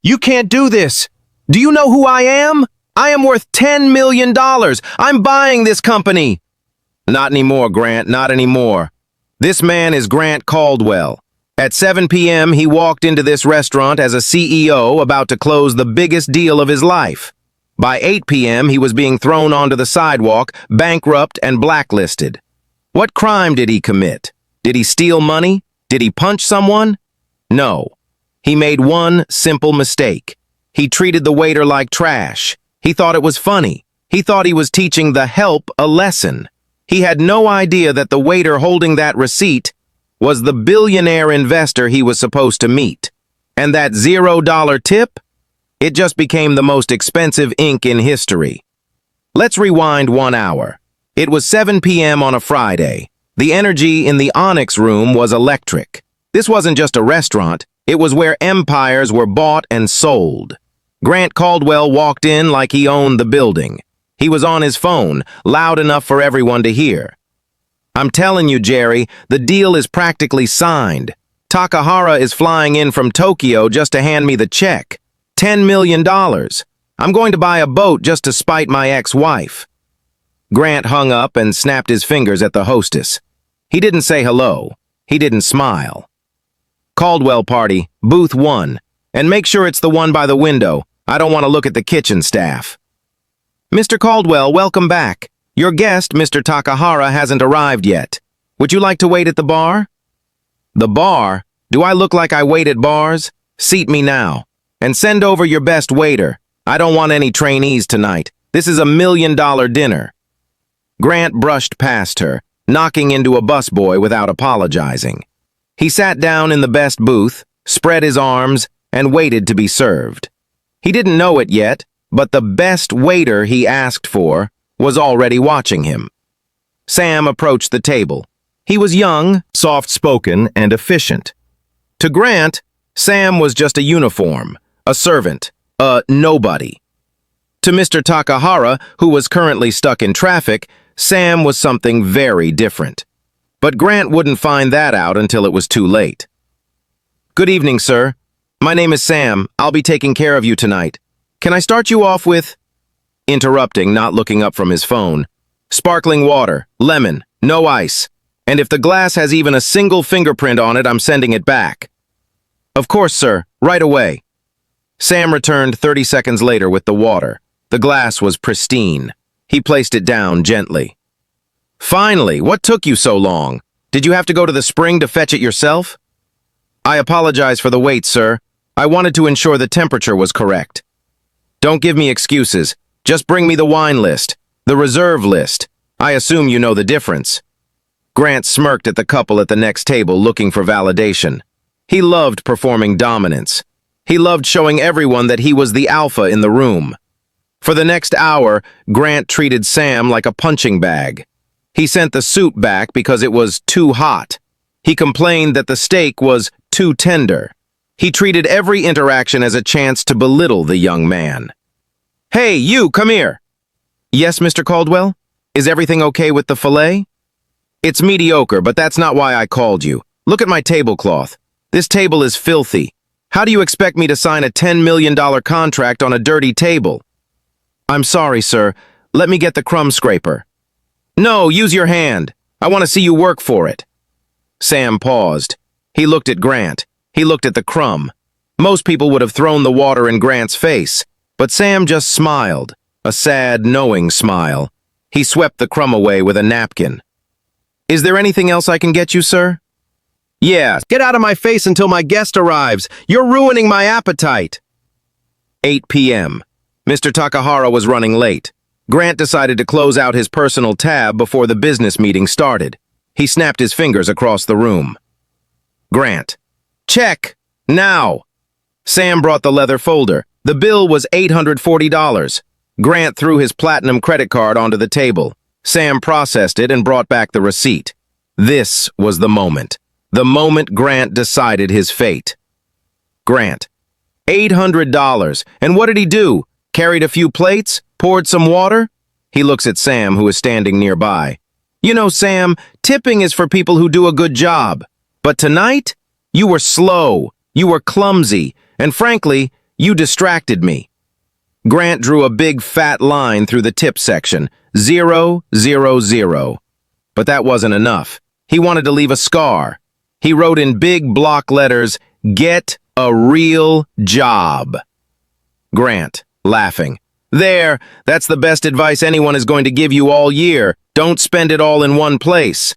You can't do this. Do you know who I am? I am worth $10 million. I'm buying this company. Not anymore, Grant, not anymore. This man is Grant Caldwell. At 7 p.m., he walked into this restaurant as a CEO about to close the biggest deal of his life. By 8 p.m., he was being thrown onto the sidewalk, bankrupt and blacklisted. What crime did he commit? Did he steal money? Did he punch someone? No. He made one simple mistake. He treated the waiter like trash. He thought it was funny. He thought he was teaching the help a lesson. He had no idea that the waiter holding that receipt was the billionaire investor he was supposed to meet. And that $0 tip? It just became the most expensive ink in history. Let's rewind 1 hour. It was 7 p.m. on a Friday. The energy in the Onyx Room was electric. This wasn't just a restaurant. It was where empires were bought and sold. Grant Caldwell walked in like he owned the building. He was on his phone, loud enough for everyone to hear. I'm telling you, Jerry, the deal is practically signed. Takahara is flying in from Tokyo just to hand me the check. $10 million. I'm going to buy a boat just to spite my ex-wife. Grant hung up and snapped his fingers at the hostess. He didn't say hello. He didn't smile. Caldwell party, booth 1. And make sure it's the one by the window. I don't want to look at the kitchen staff. Mr. Caldwell, welcome back. Your guest, Mr. Takahara, hasn't arrived yet. Would you like to wait at the bar? The bar? Do I look like I wait at bars? Seat me now. And send over your best waiter. I don't want any trainees tonight. This is $1 million dinner. Grant brushed past her, knocking into a busboy without apologizing. He sat down in the best booth, spread his arms, and waited to be served. He didn't know it yet, but the best waiter he asked for was already watching him. Sam approached the table. He was young, soft-spoken, and efficient. To Grant, Sam was just a uniform, a servant, a nobody. To Mr. Takahara, who was currently stuck in traffic, Sam was something very different. But Grant wouldn't find that out until it was too late. Good evening, sir. My name is Sam. I'll be taking care of you tonight. Can I start you off with... Interrupting, not looking up from his phone. Sparkling water, lemon, no ice. And if the glass has even a single fingerprint on it, I'm sending it back. Of course, sir. Right away. Sam returned 30 seconds later with the water. The glass was pristine. He placed it down gently. Finally, what took you so long? Did you have to go to the spring to fetch it yourself? I apologize for the wait, sir. I wanted to ensure the temperature was correct. Don't give me excuses. Just bring me the wine list, the reserve list. I assume you know the difference. Grant smirked at the couple at the next table looking for validation. He loved performing dominance. He loved showing everyone that he was the alpha in the room. For the next hour, Grant treated Sam like a punching bag. He sent the soup back because it was too hot. He complained that the steak was too tender. He treated every interaction as a chance to belittle the young man. Hey, you, come here. Yes, Mr. Caldwell? Is everything okay with the filet? It's mediocre, but that's not why I called you. Look at my tablecloth. This table is filthy. How do you expect me to sign a $10 million contract on a dirty table? I'm sorry, sir. Let me get the crumb scraper. No, use your hand. I want to see you work for it. Sam paused. He looked at Grant. He looked at the crumb. Most people would have thrown the water in Grant's face, but Sam just smiled, a sad, knowing smile. He swept the crumb away with a napkin. Is there anything else I can get you, sir? Yeah, get out of my face until my guest arrives. You're ruining my appetite. 8 p.m. Mr. Takahara was running late. Grant decided to close out his personal tab before the business meeting started. He snapped his fingers across the room. Grant. Check. Now. Sam brought the leather folder. The bill was $840. Grant threw his platinum credit card onto the table. Sam processed it and brought back the receipt. This was the moment. The moment Grant decided his fate. Grant. $800. And what did he do? Carried a few plates? Poured some water? He looks at Sam, who is standing nearby. You know, Sam, tipping is for people who do a good job. But tonight, you were slow, you were clumsy, and frankly, You distracted me. Grant drew a big fat line through the tip section. 0, 0, 0. But that wasn't enough. He wanted to leave a scar. He wrote in big block letters, "Get a real job." Grant, laughing. There, that's the best advice anyone is going to give you all year. Don't spend it all in one place.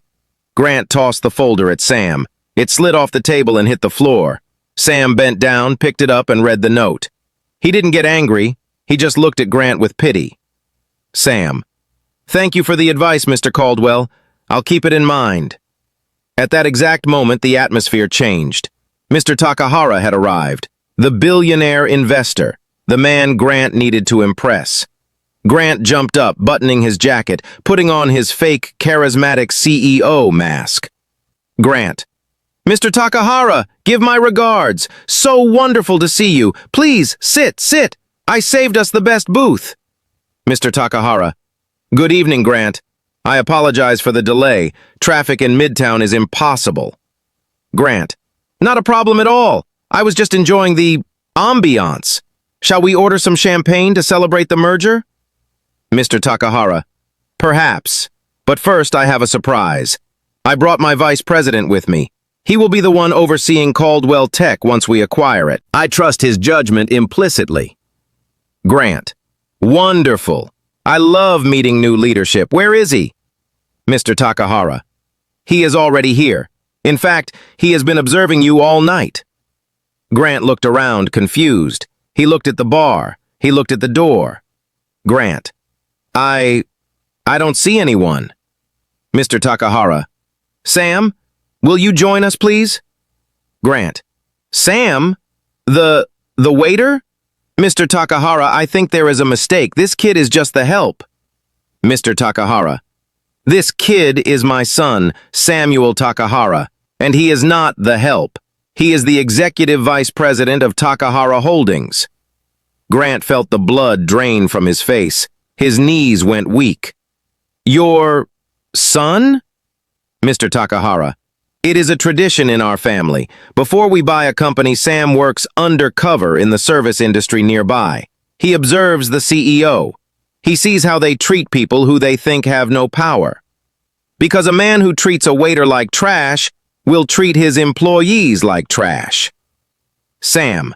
Grant tossed the folder at Sam. It slid off the table and hit the floor. Sam bent down, picked it up, and read the note. He didn't get angry. He just looked at Grant with pity. Sam, thank you for the advice, Mr. Caldwell. I'll keep it in mind. At that exact moment, the atmosphere changed. Mr. Takahara had arrived, the billionaire investor, the man Grant needed to impress. Grant jumped up, buttoning his jacket, putting on his fake, charismatic CEO mask. Grant, Mr. Takahara, give my regards. So wonderful to see you. Please, sit. I saved us the best booth. Mr. Takahara, good evening, Grant. I apologize for the delay. Traffic in Midtown is impossible. Grant, not a problem at all. I was just enjoying the ambiance. Shall we order some champagne to celebrate the merger? Mr. Takahara, perhaps. But first, I have a surprise. I brought my vice president with me. He will be the one overseeing Caldwell Tech once we acquire it. I trust his judgment implicitly. Grant, wonderful. I love meeting new leadership. Where is he? Mr. Takahara, he is already here. In fact, he has been observing you all night. Grant looked around, confused. He looked at the bar. He looked at the door. Grant, I don't see anyone. Mr. Takahara, Sam, will you join us, please? Grant, Sam? The waiter? Mr. Takahara, I think there is a mistake. This kid is just the help. Mr. Takahara, this kid is my son, Samuel Takahara, and he is not the help. He is the executive vice president of Takahara Holdings. Grant felt the blood drain from his face. His knees went weak. Your son? Mr. Takahara, it is a tradition in our family. Before we buy a company, Sam works undercover in the service industry nearby. He observes the CEO. He sees how they treat people who they think have no power. Because a man who treats a waiter like trash will treat his employees like trash. Sam,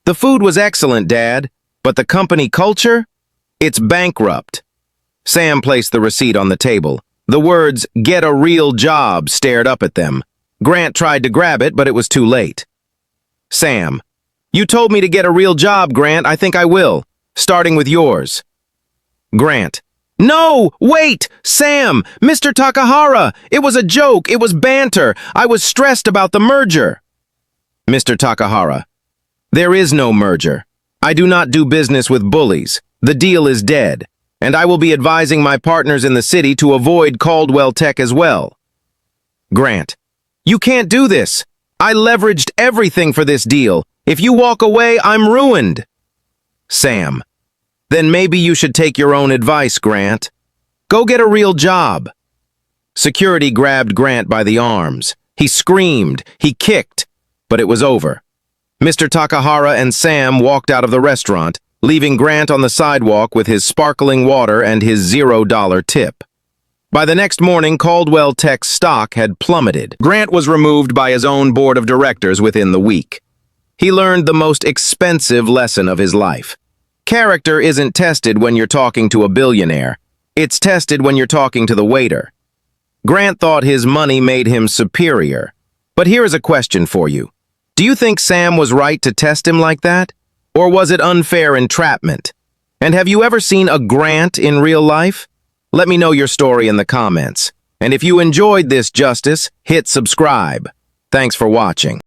the food was excellent, Dad, but the company culture? It's bankrupt. Sam placed the receipt on the table. The words, "Get a real job," stared up at them. Grant tried to grab it, but it was too late. Sam, you told me to get a real job, Grant. I think I will, starting with yours. Grant, no, wait, Sam, Mr. Takahara, it was a joke, it was banter. I was stressed about the merger. Mr. Takahara, there is no merger. I do not do business with bullies. The deal is dead. And I will be advising my partners in the city to avoid Caldwell Tech as well. Grant, you can't do this. I leveraged everything for this deal. If you walk away, I'm ruined. Sam, then maybe you should take your own advice, Grant. Go get a real job. Security grabbed Grant by the arms. He screamed, he kicked, but it was over. Mr. Takahara and Sam walked out of the restaurant, leaving Grant on the sidewalk with his sparkling water and his $0 tip. By the next morning, Caldwell Tech's stock had plummeted. Grant was removed by his own board of directors within the week. He learned the most expensive lesson of his life. Character isn't tested when you're talking to a billionaire. It's tested when you're talking to the waiter. Grant thought his money made him superior. But here is a question for you. Do you think Sam was right to test him like that? Or was it unfair entrapment? And have you ever seen a Grant in real life? Let me know your story in the comments. And if you enjoyed this justice, hit subscribe. Thanks for watching.